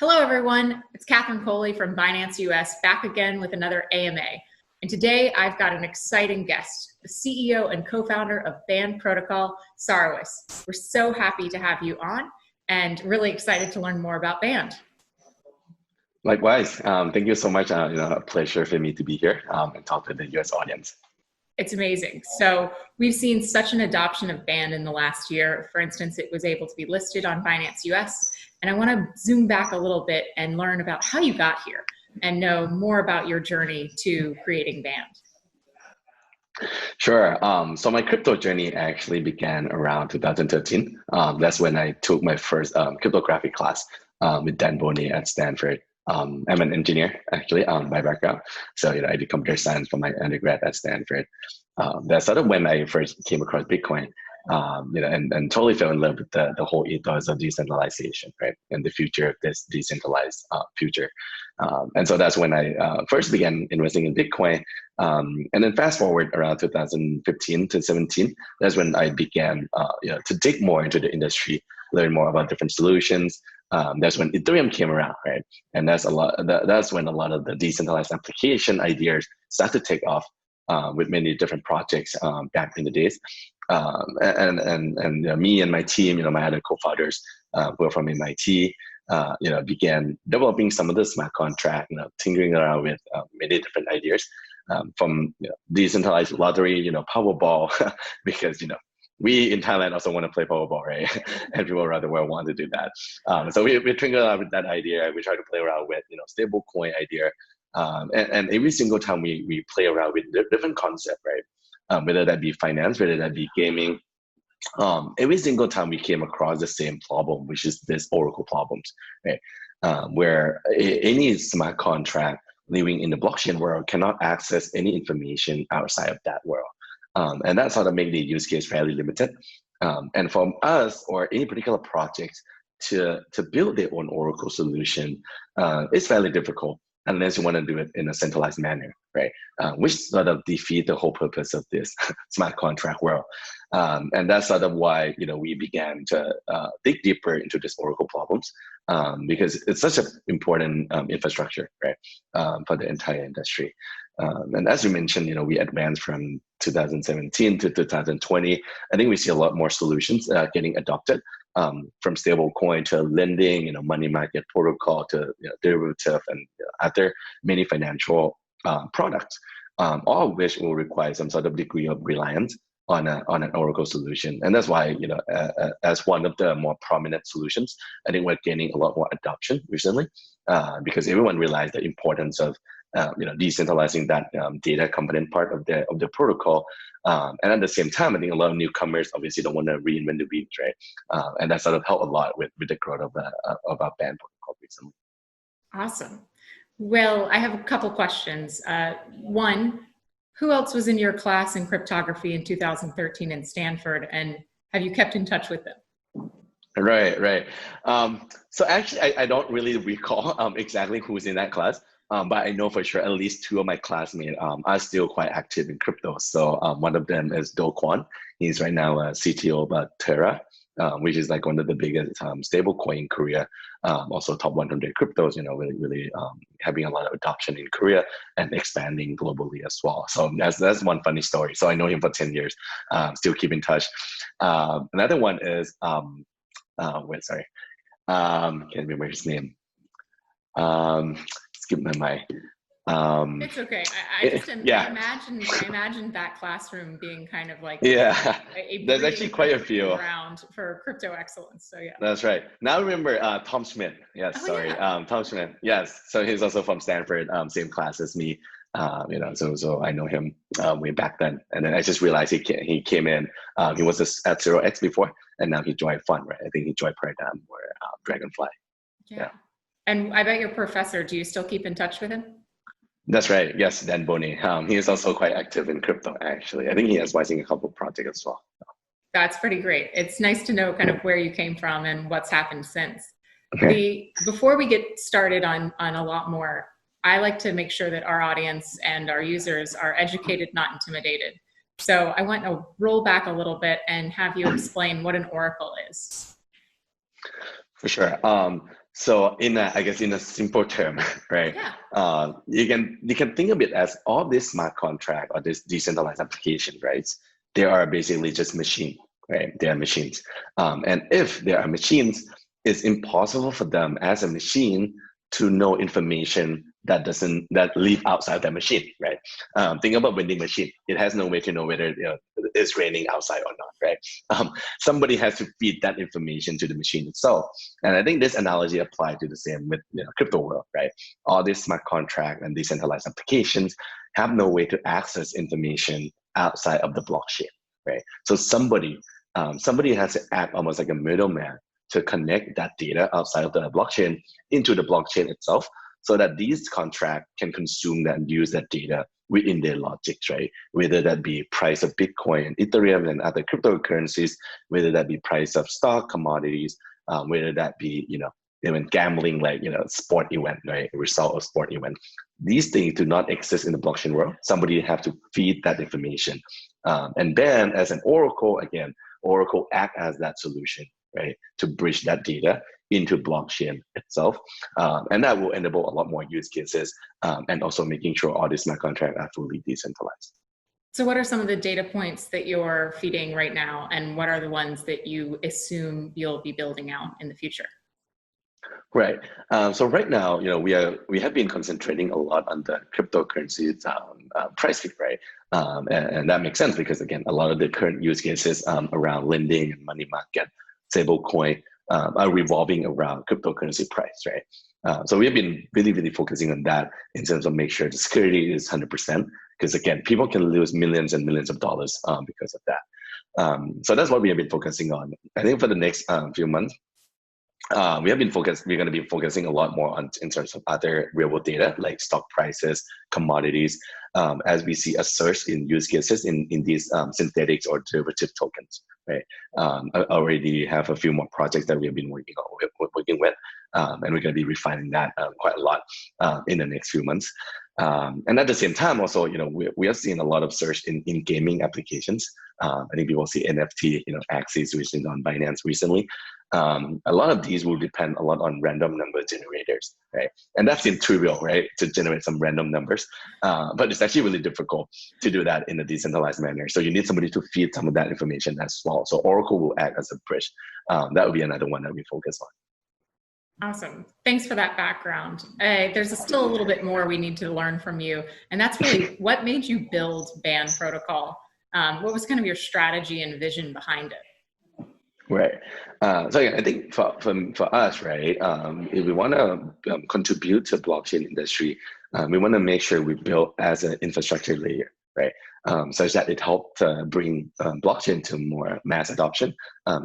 Hello, everyone. It's Catherine Coley from Binance US back again with another AMA. And today I've got an exciting guest, the CEO and co-founder of Band Protocol, Soravis. We're so happy to have you on and really excited to learn more about Band. Likewise. Thank you so much. A pleasure for me to be here and talk to the US audience. It's amazing. So we've seen such an adoption of Band in the last year. For instance, it was able to be listed on Binance US. And I want to zoom back a little bit and learn about how you got here and know more about your journey to creating Band. Sure. So my crypto journey actually began around 2013. That's when I took my first cryptography class with Dan Boney at Stanford. I'm an engineer actually by background. So I did computer science for my undergrad at Stanford. That's sort of when I first came across Bitcoin. And totally fell in love with the whole ethos of decentralization, right? And the future of this decentralized future. And so that's when I first began investing in Bitcoin. And then fast forward around 2015 to 17, that's when I began to dig more into the industry, learn more about different solutions. That's when Ethereum came around, right? And that's when a lot of the decentralized application ideas start to take off with many different projects back in the days. And me and my team, my other co-founders who are from MIT, began developing some of the smart contract, tinkering around with many different ideas from decentralized lottery, Powerball, because we in Thailand also want to play Powerball, right? And people around the world want to do that. So we tinker around with that idea. We try to play around with stable coin idea, and every single time we play around with different concept, right? Whether that be finance, whether that be gaming, every single time we came across the same problem, which is this Oracle problems, right? Where any smart contract living in the blockchain world cannot access any information outside of that world. And that sort of make the use case fairly limited. And from us or any particular project to build their own Oracle solution, it's fairly difficult unless you want to do it in a centralized manner, right? Which sort of defeat the whole purpose of this smart contract world. And that's sort of why we began to dig deeper into this Oracle problems because it's such an important infrastructure, right, for the entire industry. And as you mentioned, we advanced from 2017 to 2020. I think we see a lot more solutions getting adopted. From stable coin to lending, money market protocol to derivative and other many financial products, all of which will require some sort of degree of reliance on an Oracle solution. And that's why, as one of the more prominent solutions, I think we're gaining a lot more adoption recently because everyone realized the importance of decentralizing that data component part of the protocol, and at the same time, I think a lot of newcomers obviously don't want to reinvent the wheel, right? And that sort of helped a lot with the growth of our Band protocol recently. Awesome. Well, I have a couple questions. One, who else was in your class in cryptography in 2013 in Stanford, and have you kept in touch with them? Right. So actually, I don't really recall exactly who was in that class. But I know for sure at least two of my classmates are still quite active in crypto. So one of them is Do Kwon. He's right now a CTO of Terra, which is like one of the biggest stable coin in Korea. Also top 100 cryptos, really having a lot of adoption in Korea and expanding globally as well. So that's one funny story. So I know him for 10 years, still keep in touch. Another one is, can't remember his name. Skip my mind. It's okay. I imagine that classroom being kind of like there's actually quite a few around for crypto excellence. So yeah, that's right. Now I remember Tom Schmidt. Yes, Tom Schmidt. Yes, so he's also from Stanford, same class as me. So I know him way back then, and then I just realized he came in. He was at 0x before, and now he joined Fund. Right, I think he joined Paradigm or Dragonfly. Yeah. And I bet your professor, do you still keep in touch with him? That's right. Yes, Dan Boney. He is also quite active in crypto, actually. I think he is advising a couple of projects as well. That's pretty great. It's nice to know kind of where you came from and what's happened since. Okay. Before we get started on a lot more, I like to make sure that our audience and our users are educated, not intimidated. So I want to roll back a little bit and have you explain what an oracle is. For sure. So I guess in a simple term, right? Yeah. You can think of it as all this smart contract or this decentralized application, right? They are basically just machine, right? They are machines. And if they are machines, it's impossible for them as a machine to know information that live outside that machine, right? Think about vending machine. It has no way to know whether it's raining outside or not, right? Somebody has to feed that information to the machine itself. And I think this analogy applies to the same with crypto world, right? All these smart contract and decentralized applications have no way to access information outside of the blockchain, right? So somebody has to act almost like a middleman to connect that data outside of the blockchain into the blockchain itself, so that these contracts can consume that and use that data within their logics, right? Whether that be price of Bitcoin, Ethereum, and other cryptocurrencies, whether that be price of stock, commodities, whether that be even gambling, like sport event, right? Result of sport event. These things do not exist in the blockchain world. Somebody have to feed that information, and then as an oracle, again, oracle act as that solution, right, to bridge that data into blockchain itself, and that will enable a lot more use cases, and also making sure all these smart contracts are fully decentralized. So what are some of the data points that you're feeding right now, and what are the ones that you assume you'll be building out in the future? Right. So right now, we have been concentrating a lot on the cryptocurrencies price feed, right? And that makes sense because again, a lot of the current use cases around lending and money market, stablecoin, are revolving around cryptocurrency price, right? So we have been really, really focusing on that in terms of make sure the security is 100%, because again, people can lose millions and millions of dollars because of that. So that's what we have been focusing on. I think for the next few months, we're going to be focusing a lot more on in terms of other real world data like stock prices, commodities, as we see a surge in use cases in these synthetics or derivative tokens, right? I already have a few more projects that we have been working with, and we're going to be refining that quite a lot in the next few months. And at the same time, also, we are seeing a lot of surge in gaming applications. I think people see NFT, Axis, which is on Binance recently. A lot of these will depend a lot on random number generators, right? And that seems trivial, right, to generate some random numbers, but it's actually really difficult to do that in a decentralized manner. So you need somebody to feed some of that information as well. So Oracle will act as a bridge. That would be another one that we focus on. Awesome. Thanks for that background. There's still a little bit more we need to learn from you, and that's really what made you build BAN protocol. What was kind of your strategy and vision behind it? Right. So again, I think for us, right, if we want to contribute to the blockchain industry, we want to make sure we build as an infrastructure layer, right, such that it helps bring blockchain to more mass adoption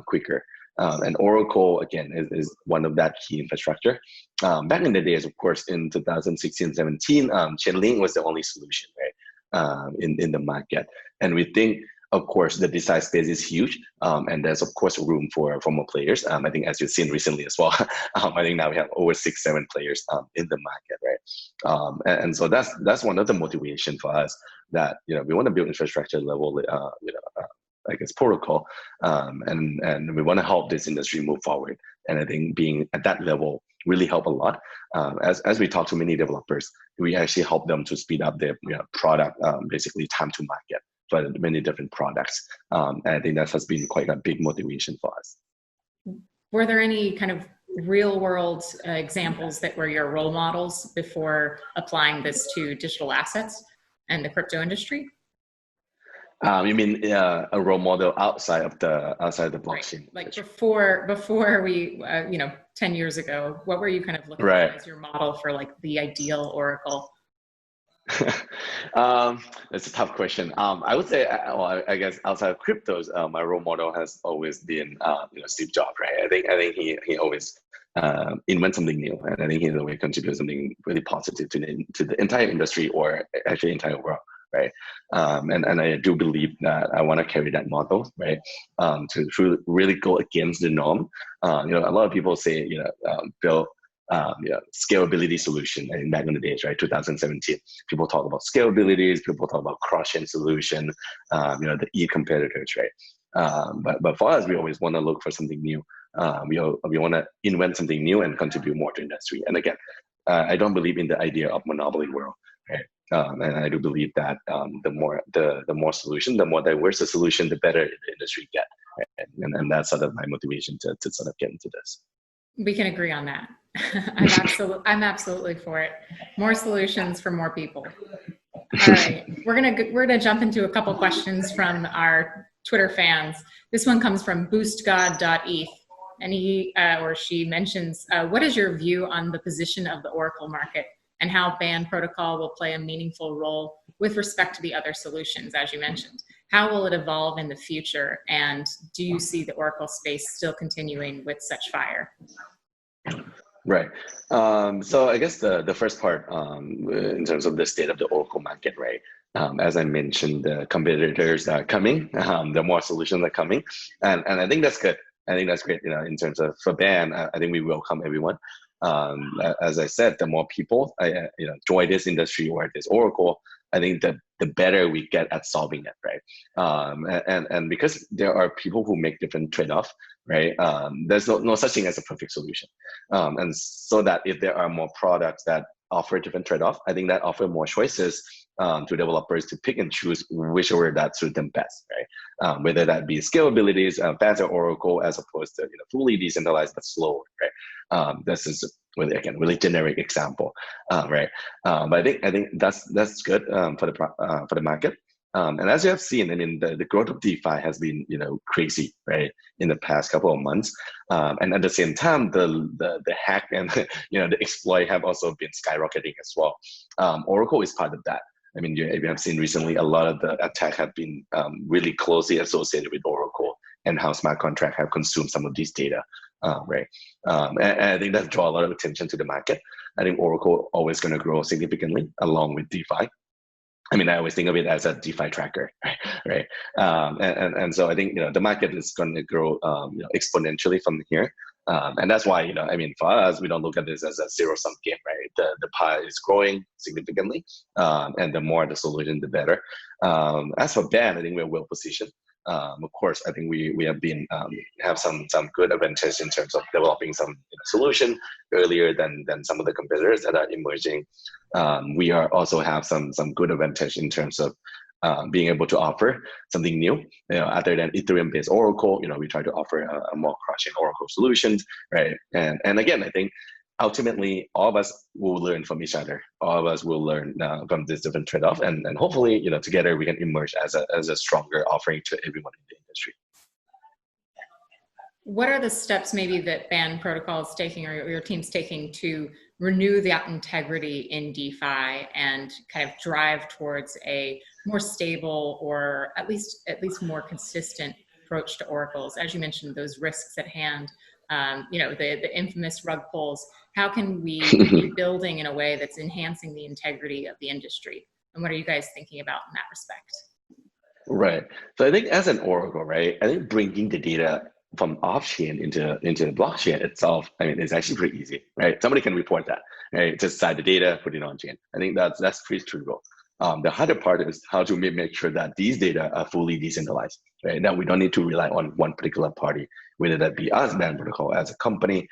quicker. And Oracle, again, is one of that key infrastructure. Back in the days, of course, in 2016, 17, Chainlink was the only solution, right, in the market. And we think, of course, the design space is huge, and there's, of course, room for more players. I think as you've seen recently as well, I think now we have over 6-7 players in the market, right? And so that's one of the motivation for us that, we want to build infrastructure level, I guess, protocol, and we want to help this industry move forward. And I think being at that level really help a lot. As we talk to many developers, we actually help them to speed up their product, basically time to market for many different products. And I think that has been quite a big motivation for us. Were there any kind of real world examples that were your role models before applying this to digital assets and the crypto industry? You mean a role model outside of the blockchain? Right. Like before we, 10 years ago, what were you kind of looking at as your model for like the ideal Oracle? That's a tough question. I would say, I guess outside of cryptos, my role model has always been, Steve Jobs, right? I think he always invent something new, and I think he's always contributed something really positive to the entire industry, or actually entire world. Right, and I do believe that I want to carry that model, right, to really go against the norm. A lot of people say, build scalability solution. I think back in the days, right, 2017, people talk about scalabilities, people talk about cross-chain solution, the e-competitors, right. But for us, we always want to look for something new. We want to invent something new and contribute more to industry. And again, I don't believe in the idea of monopoly world, right? And I do believe that the more solution, the more diverse the solution, the better the industry get. Right? And that's sort of my motivation to sort of get into this. We can agree on that. I'm absolutely for it. More solutions for more people. All right, we're gonna jump into a couple questions from our Twitter fans. This one comes from boostgod.eth, and he or she mentions, what is your view on the position of the Oracle market and how band protocol will play a meaningful role with respect to the other solutions, as you mentioned? How will it evolve in the future? And do you see the Oracle space still continuing with such fire? Right. So I guess the first part in terms of the state of the Oracle market, right? As I mentioned, the competitors are coming, the more solutions are coming, and I think that's good. I think that's great. In terms of for band, I think we welcome everyone. As I said, the more people join this industry or this Oracle, I think the better we get at solving it, right? And because there are people who make different trade-offs, right? There's no such thing as a perfect solution. And so that if there are more products that offer different trade-off, I think that offer more choices to developers to pick and choose whichever that suit them best, right? Whether that be scalabilities, faster Oracle as opposed to fully decentralized but slower, right? This is really generic example, right? But I think that's good for the market. And as you have seen, I mean, the growth of DeFi has been crazy, right, in the past couple of months. And at the same time, the hack and the exploit have also been skyrocketing as well. Oracle is part of that. I mean, if you have seen recently, a lot of the attack have been really closely associated with Oracle and how smart contract have consumed some of these data, right? And I think that draw a lot of attention to the market. I think Oracle always going to grow significantly along with DeFi. I mean, I always think of it as a DeFi tracker, right? And so I think the market is going to grow exponentially from here, and that's why I mean, for us, we don't look at this as a zero-sum game, right? The pie is growing significantly, and the more the solution, the better. As for BAN, I think we're well positioned. Of course, I think we have been have some good advantage in terms of developing some solution earlier than some of the competitors that are emerging. We are also have some good advantage in terms of being able to offer something new, other than Ethereum-based Oracle. We try to offer a more crushing Oracle solutions, right? And again, I think ultimately all of us will learn from each other. All of us will learn from this different trade-off, and hopefully together we can emerge as a stronger offering to everyone in the industry. What are the steps maybe that BAN protocol is taking or your team's taking to renew that integrity in DeFi and kind of drive towards a more stable or at least more consistent approach to oracles? As you mentioned, those risks at hand, the infamous rug pulls. How can we be building in a way that's enhancing the integrity of the industry? And what are you guys thinking about in that respect? Right. So I think as an oracle, right, I think bringing the data from off-chain into the blockchain itself, I mean, it's actually pretty easy, right? Somebody can report that, right? Just cite the data, put it on-chain. I think that's pretty trivial. The harder part is how to make sure that these data are fully decentralized, right? That we don't need to rely on one particular party, whether that be us, BAN Protocol, as a company,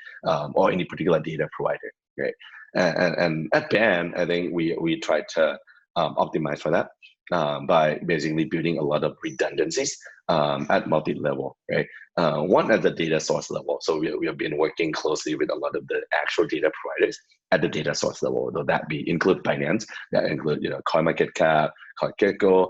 or any particular data provider, right? And at BAN, I think we try to optimize for that by basically building a lot of redundancies at multi-level, right? One at the data source level. So we have been working closely with a lot of the actual data providers at the data source level, though that include Binance, that include CoinMarketCap, CoinGecko,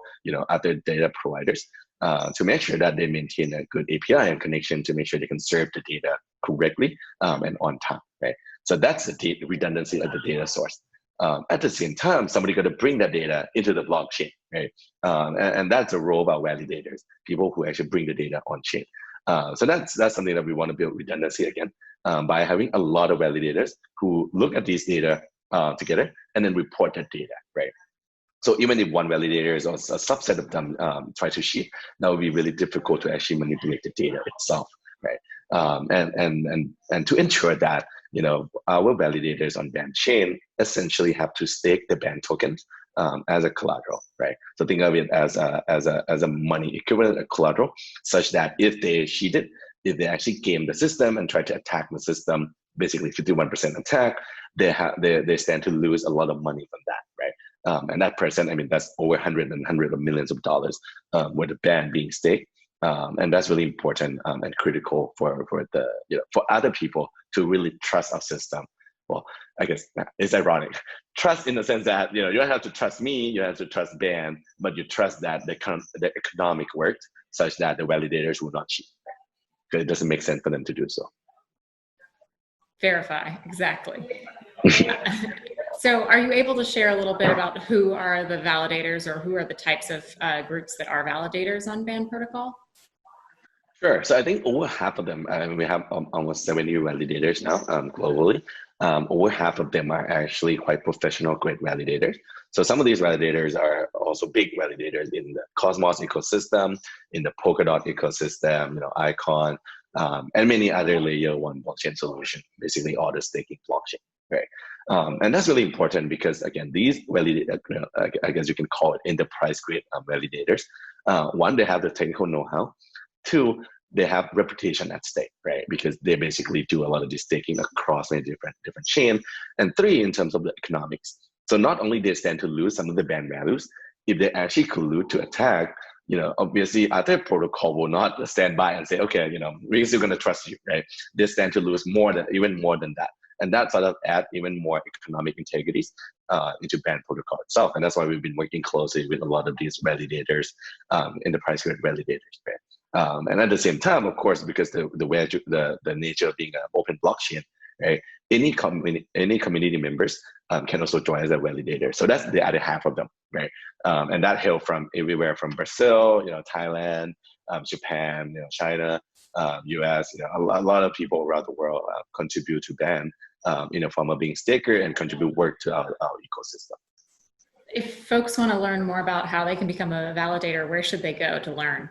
other data providers, to make sure that they maintain a good API and connection to make sure they can serve the data correctly and on time, right? So that's the redundancy at the data source. At the same time, somebody got to bring that data into the blockchain, right? And that's a role of our validators, people who actually bring the data on chain. So that's something that we want to build redundancy again by having a lot of validators who look at these data together and then report that data, right? So even if one validator or a subset of them try to cheat, that would be really difficult to actually manipulate the data itself, right? And to ensure that our validators on BAN chain essentially have to stake the BAN tokens as a collateral, right? So think of it as a money equivalent of collateral, such that if they cheat it, if they actually game the system and try to attack the system, basically 51% attack, they stand to lose a lot of money from that, right? And that percent, I mean, that's over hundreds of millions of dollars with the ban being staked. And that's really important and critical for the for other people to really trust our system. Well, I guess it's ironic. Trust in the sense that you don't have to trust me, you have to trust ban, but you trust that the economic worked such that the validators will not cheat. Because it doesn't make sense for them to do so. Verify, exactly. So are you able to share a little bit about who are the validators, or who are the types of groups that are validators on Band Protocol? Sure. So I think over half of them, we have almost 70 validators now globally. Over half of them are actually quite professional, great validators. So some of these validators are also big validators in the Cosmos ecosystem, in the Polkadot ecosystem, Icon, and many other layer one blockchain solutions, basically all the staking blockchain, right? And that's really important because again, these validators, I guess you can call it enterprise grade validators. One, they have the technical know-how. Two, they have reputation at stake, right? Because they basically do a lot of this staking across many different chain. And three, in terms of the economics. So not only they stand to lose some of the band values, if they actually collude to attack, obviously other protocol will not stand by and say, okay, we're still going to trust you, right? They stand to lose even more than that. And that sort of add even more economic integrities into band protocol itself. And that's why we've been working closely with a lot of these validators, enterprise grade validators, right? And at the same time, of course, because the nature of being an open blockchain, right? Any community members can also join as a validator. So that's the other half of them, right? And that hail from everywhere from Brazil, Thailand, Japan, China, US. A lot of people around the world contribute to BAN in the form of being staker and contribute work to our ecosystem. If folks want to learn more about how they can become a validator, where should they go to learn?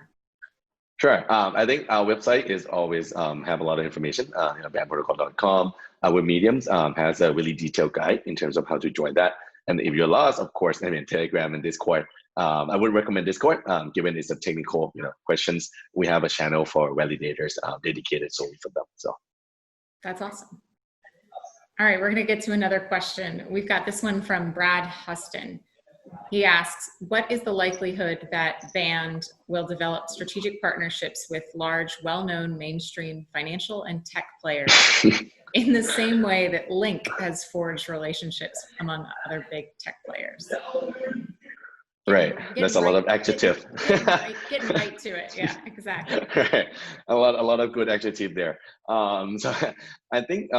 Sure. I think our website is always have a lot of information. Bandprotocol.com. Our Mediums has a really detailed guide in terms of how to join that. And if you're lost, of course, Telegram and Discord. I would recommend Discord, given it's a technical questions. We have a channel for validators dedicated solely for them. So that's awesome. All right, we're going to get to another question. We've got this one from Brad Huston. He asks, what is the likelihood that Band will develop strategic partnerships with large, well-known mainstream financial and tech players in the same way that Link has forged relationships among other big tech players? Right. That's a lot of adjective. Getting right to it. Yeah, exactly. Right. A lot of good adjective there. So I think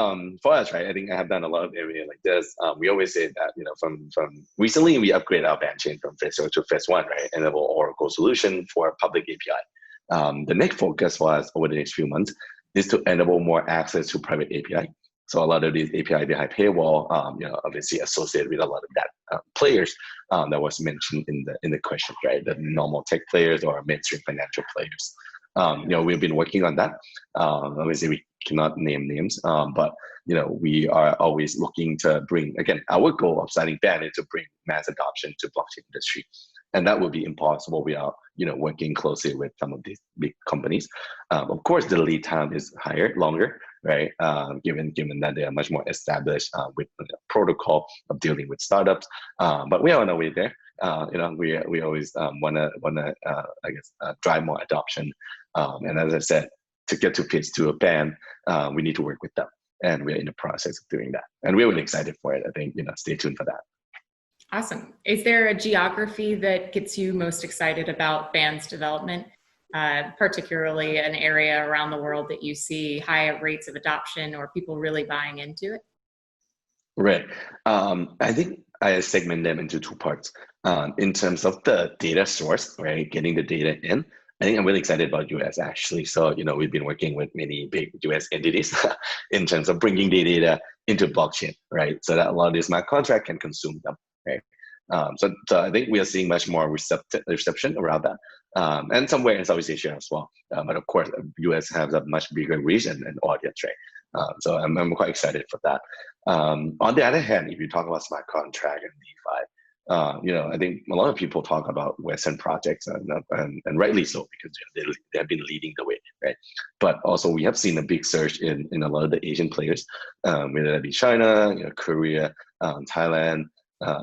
for us, right, I think I have done a lot of area like this. We always say that, from recently we upgraded our band chain from phase 0 to phase 1, right? And our Oracle solution for public API. The next focus for us over the next few months is to enable more access to private API. So a lot of these API behind paywall, obviously associated with a lot of that players that was mentioned in the question, right? The normal tech players or mainstream financial players. We've been working on that. Obviously, we cannot name names, but we are always looking to bring, again, our goal of signing Band is to bring mass adoption to blockchain industry, and that would be impossible without working closely with some of these big companies. Of course, the lead time is longer, right? Given that they are much more established with the protocol of dealing with startups, but we are on our way there. We always wanna drive more adoption, and as I said, to get to phase 2 of Band, we need to work with them, and we're in the process of doing that, and we're really excited for it. I think stay tuned for that. Awesome. Is there a geography that gets you most excited about Band's development? Particularly an area around the world that you see high rates of adoption or people really buying into it? Right. I think I segment them into two parts. In terms of the data source, right, getting the data in, I think I'm really excited about US actually. So, we've been working with many big US entities in terms of bringing the data into blockchain, right? So that a lot of these smart contract can consume them, right? So I think we are seeing much more reception around that. And somewhere in Southeast Asia as well. But of course, US has a much bigger region and audience, right? So I'm quite excited for that. On the other hand, if you talk about smart contract and DeFi, I think a lot of people talk about Western projects, and rightly so, because they have been leading the way, right? But also we have seen a big surge in a lot of the Asian players, whether that be China, Korea, Thailand.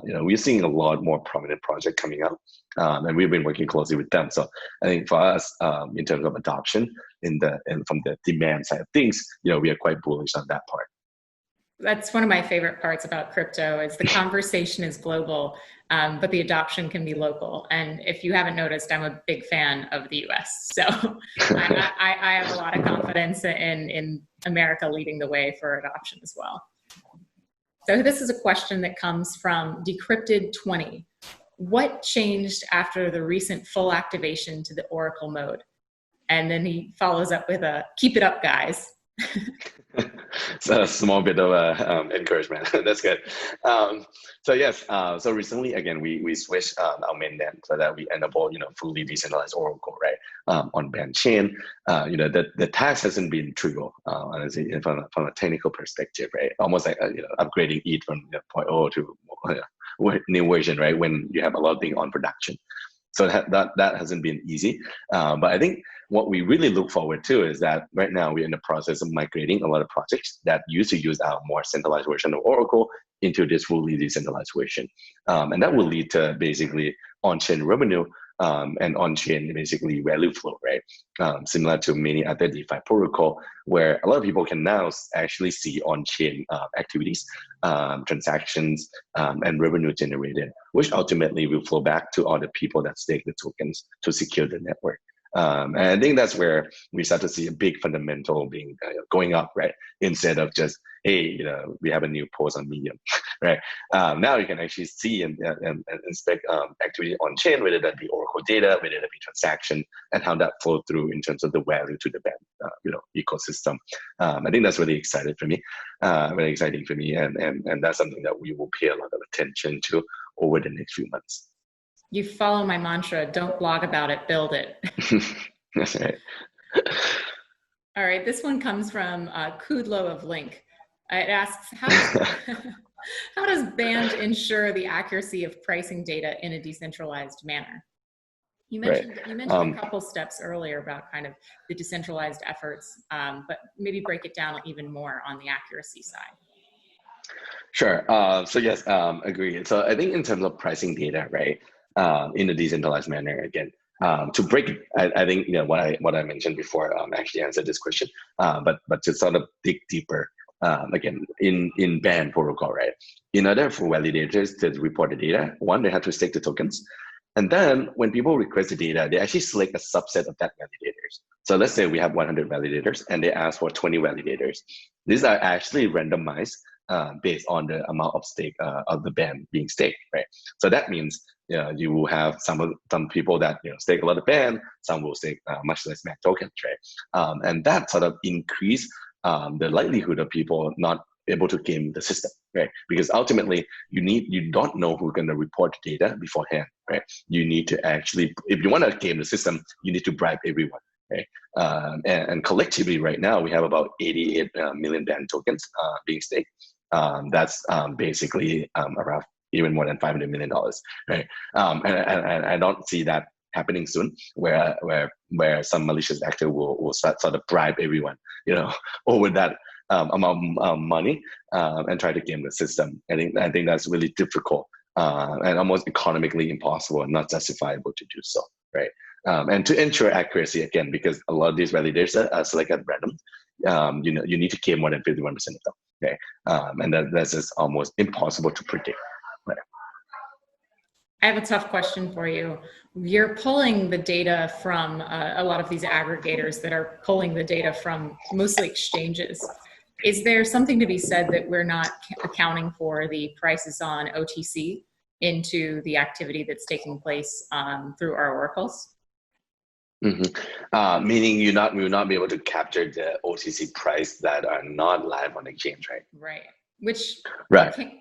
We're seeing a lot more prominent projects coming up, and we've been working closely with them. So I think for us, in terms of adoption and from the demand side of things, we are quite bullish on that part. That's one of my favorite parts about crypto is the conversation is global, but the adoption can be local. And if you haven't noticed, I'm a big fan of the US. So I have a lot of confidence in America leading the way for adoption as well. So this is a question that comes from Decrypted20. What changed after the recent full activation to the Oracle mode? And then he follows up with a keep it up, guys. It's a small bit of encouragement. That's good. So yes, so recently again we switched our mainnet so that we enable fully decentralized Oracle, right, on band chain. The task hasn't been trivial, honestly, from a technical perspective, right? Almost like upgrading ETH from 0.0 to new version, right? When you have a lot of things on production. So that hasn't been easy, but I think what we really look forward to is that right now we're in the process of migrating a lot of projects that used to use our more centralized version of Oracle into this fully decentralized version, and that will lead to basically on-chain revenue and on-chain basically value flow, right? Similar to many other DeFi protocol, where a lot of people can now actually see on-chain activities, transactions, and revenue generated, which ultimately will flow back to all the people that stake the tokens to secure the network. And I think that's where we start to see a big fundamental being going up, right? Instead of just, hey, we have a new post on Medium, right? Now you can actually see and inspect activity on chain, whether that be Oracle data, whether that be transaction, and how that flow through in terms of the value to the band, ecosystem. I think that's really exciting for me, and that's something that we will pay a lot of attention to over the next few months. You follow my mantra, don't blog about it, build it. That's right. All right, this one comes from Kudlow of Link. It asks, how does Band ensure the accuracy of pricing data in a decentralized manner? You mentioned a couple steps earlier about kind of the decentralized efforts, but maybe break it down even more on the accuracy side. Sure. So yes, agree. So I think in terms of pricing data, right, in a decentralized manner, again, to break it, I think what I mentioned before actually answered this question, but to sort of dig deeper, again, in band protocol, right? In order for validators to report the data, one, they have to stake the tokens. And then when people request the data, they actually select a subset of that validators. So let's say we have 100 validators and they ask for 20 validators. These are actually randomized based on the amount of stake of the band being staked, right? So that means you will have some people that stake a lot of band, some will stake much less MAC tokens, right? And that sort of increase the likelihood of people not able to game the system, right? Because ultimately you don't know who's going to report the data beforehand, right? You need to actually, if you want to game the system, you need to bribe everyone, right? And collectively right now we have about 88 million band tokens being staked. That's basically around even more than $500 million, right? And I don't see that happening soon, where some malicious actor will sort of bribe everyone, over that amount of money and try to game the system. I think that's really difficult and almost economically impossible and not justifiable to do so, right? And to ensure accuracy, again, because a lot of these validators are selected at random, you need to game more than 51% of them, okay? And that's just almost impossible to predict. Right? I have a tough question for you. You're pulling the data from a lot of these aggregators that are pulling the data from mostly exchanges. Is there something to be said that we're not accounting for the prices on OTC into the activity that's taking place through our oracles? Mm-hmm. Meaning we will not be able to capture the OTC price that are not live on exchange, right? Right. Which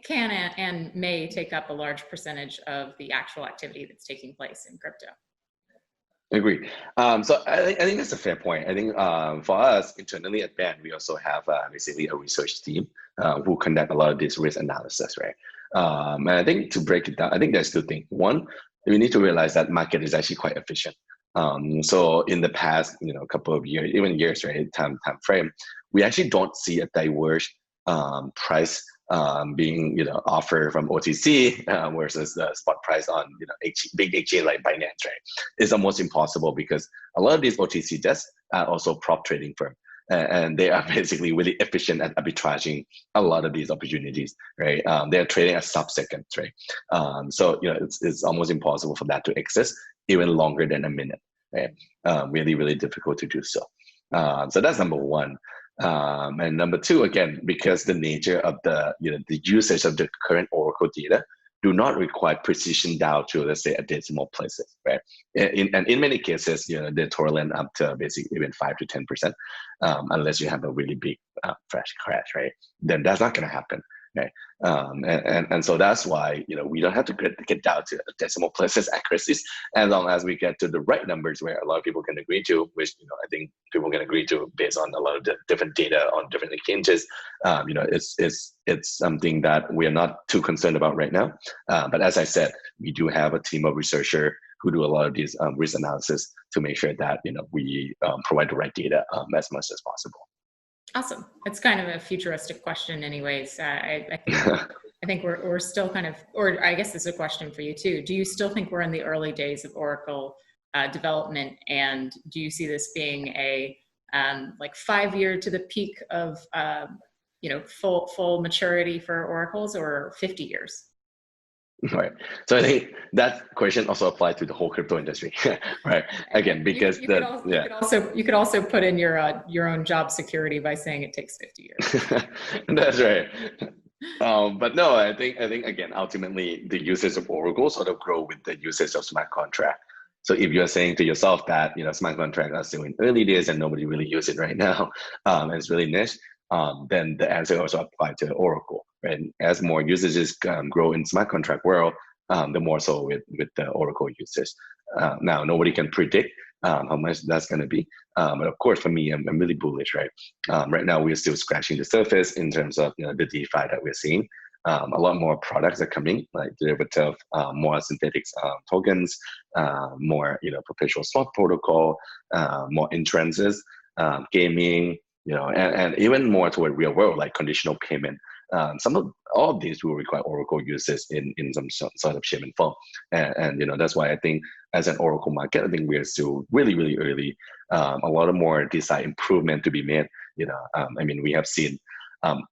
can and may take up a large percentage of the actual activity that's taking place in crypto. Agreed. So I think that's a fair point. I think for us internally at Band, we also have basically a research team who conduct a lot of this risk analysis, right? And I think to break it down, I think there's two things. One, we need to realize that market is actually quite efficient. So in the past, couple of years, even years, right, time frame, we actually don't see a diverse price being offered from OTC versus the spot price on big exchange like Binance, right? It's almost impossible because a lot of these OTC desks are also prop trading firms. And they are basically really efficient at arbitraging a lot of these opportunities, right? They're trading at sub-seconds, right? So it's almost impossible for that to exist even longer than a minute, right? Really, really difficult to do so. So that's number one. And number two, again, because the nature of the usage of the current Oracle data do not require precision down to, let's say, a decimal places, right? And in many cases, they tolerate up to basically even 5 to 10%, unless you have a really big flash crash, right? Then that's not going to happen, right? And so that's why we don't have to get down to decimal places accuracies, as long as we get to the right numbers where a lot of people can agree to, which I think people can agree to based on a lot of the different data on different exchanges. It's something that we are not too concerned about right now. But as I said, we do have a team of researchers who do a lot of these risk analysis to make sure that we provide the right data as much as possible. Awesome. It's kind of a futuristic question anyways. I think we're still kind of, or I guess this is a question for you too. Do you still think we're in the early days of Oracle development? And do you see this being a like 5-year to the peak of full maturity for Oracles, or 50 years? Right. So I think that question also applies to the whole crypto industry, right? Again, because you could also put in your own job security by saying it takes 50 years. That's right. But no, I think again, ultimately the usage of Oracle sort of grow with the usage of smart contract. So if you're saying to yourself that smart contract are still in early days and nobody really use it right now, and it's really niche, then the answer also applies to Oracle. And as more usages grow in smart contract world, the more so with the Oracle usage. Now, nobody can predict how much that's going to be. But of course, for me, I'm really bullish, right? Right now, we're still scratching the surface in terms of the DeFi that we're seeing. A lot more products are coming, like derivative, more synthetic tokens, more perpetual swap protocol, more entrances, gaming, and even more toward real world, like conditional payment. All of these will require Oracle uses in some sort of shape and form. And that's why I think as an Oracle market, I think we're still really, really early. A lot of more design improvement to be made. I mean, we have seen,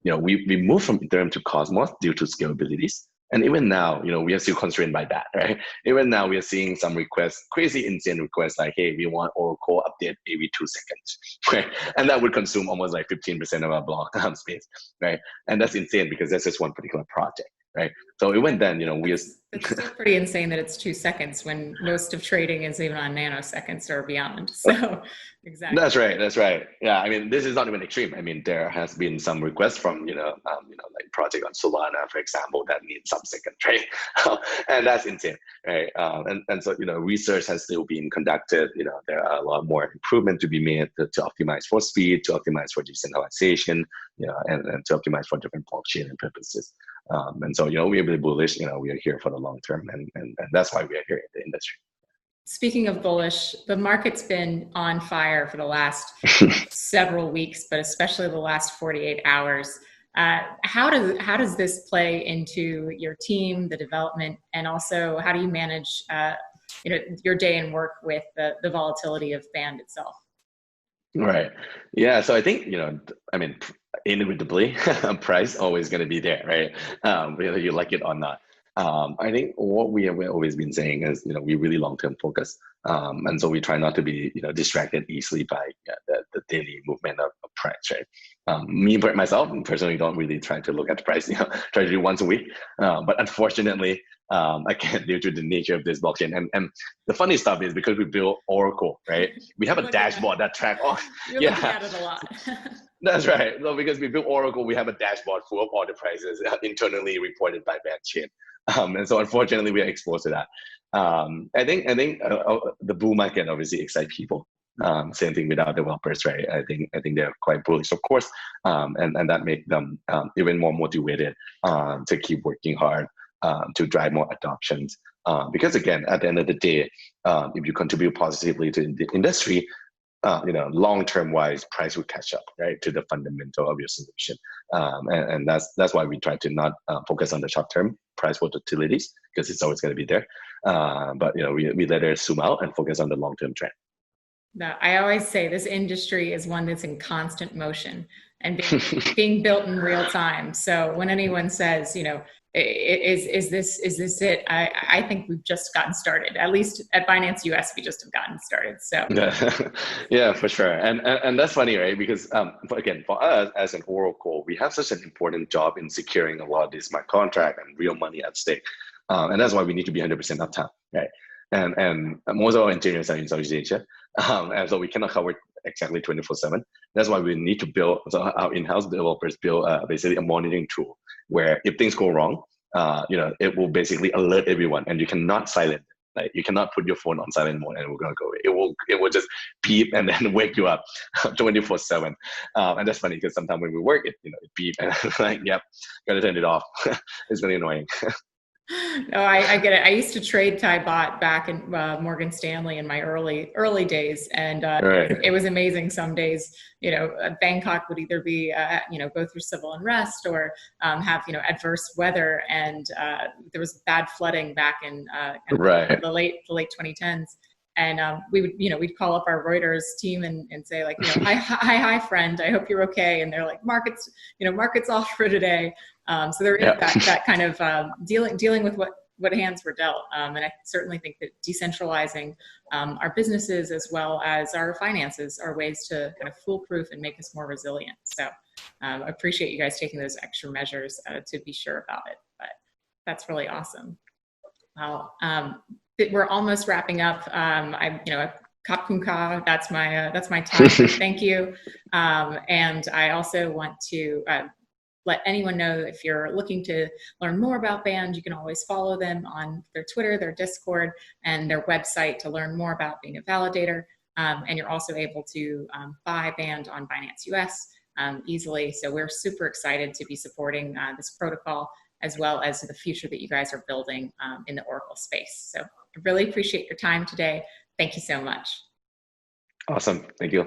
we moved from Ethereum to Cosmos due to scalabilities. And even now, we are still constrained by that, right? Even now, we are seeing some requests, crazy, insane requests like, hey, we want Oracle update every 2 seconds, right? And that would consume almost like 15% of our block space, right? And that's insane because that's just one particular project, right? So even then, It's still pretty insane that it's 2 seconds when most of trading is even on nanoseconds or beyond. So exactly. That's right. Yeah, I mean, this is not even extreme. I mean, there has been some requests from like project on Solana, for example, that needs sub-second, right? And that's insane, right? And so research has still been conducted. There are a lot more improvement to be made to optimize for speed, to optimize for decentralization, and to optimize for different blockchain and purposes. And so we're really bullish. We are here for the long term, and that's why we are here in the industry. Speaking of bullish, the market's been on fire for the last several weeks, but especially the last 48 hours. How does this play into your team, the development, and also how do you manage your day and work with the volatility of Band itself? Right. Yeah. So I think inevitably, price always going to be there, right? Whether you like it or not. I think what we have always been saying is, we really long-term focus. And so we try not to be, distracted easily by the daily movement of price, right? Myself, personally don't really try to look at the price, try to do once a week. But unfortunately, again, due to the nature of this blockchain, and the funny stuff is because we built Oracle, right? We have a dashboard that track all. You're looking at it a lot. That's right. So because we built Oracle, we have a dashboard full of all the prices internally reported by Bandchain. And so unfortunately, we are exposed to that. I think the bull market obviously excites people. Same thing with our developers, right? I think they're quite bullish, of course, and that make them even more motivated to keep working hard to drive more adoptions. Because again, at the end of the day, if you contribute positively to the industry, long-term wise, price will catch up, right, to the fundamental of your solution. And that's why we try to not focus on the short-term price volatilities, because it's always going to be there. But we let it zoom out and focus on the long-term trend. No, I always say this industry is one that's in constant motion and being built in real time. So when anyone says, is this it? I think we've just gotten started. At least at Binance US, we just have gotten started. So yeah, for sure. And that's funny, right? Because again, for us as an Oracle, we have such an important job in securing a lot of these smart contract and real money at stake. And that's why we need to be 100% uptime, right? And most of our engineers are in Southeast Asia, and so we cannot cover exactly 24/7. That's why we need to build, so our in-house developers build basically a monitoring tool where if things go wrong, it will basically alert everyone, and you cannot silence. Like you cannot put your phone on silent mode and we're gonna go away. It will just beep and then wake you up 24/7. And that's funny because sometimes when we work, it beep and like, yep, gotta turn it off. It's really annoying. No, I get it. I used to trade Thai baht back in Morgan Stanley in my early days, and Right. it was amazing. Some days, Bangkok would either be go through civil unrest or have adverse weather, and there was bad flooding back in Right. the late 2010s. And we would, we'd call up our Reuters team and say like, hi friend, I hope you're okay. And they're like, markets off for today. So there is that kind of dealing with what hands were dealt. And I certainly think that decentralizing our businesses as well as our finances are ways to kind of foolproof and make us more resilient. So I appreciate you guys taking those extra measures to be sure about it. But that's really awesome. Well, we're almost wrapping up. Kap Kun Ka, that's my time. Thank you. And I also want to let anyone know if you're looking to learn more about Band, you can always follow them on their Twitter, their Discord, and their website to learn more about being a validator. And you're also able to buy Band on Binance US easily. So we're super excited to be supporting this protocol as well as the future that you guys are building in the Oracle space. So I really appreciate your time today. Thank you so much. Awesome. Thank you.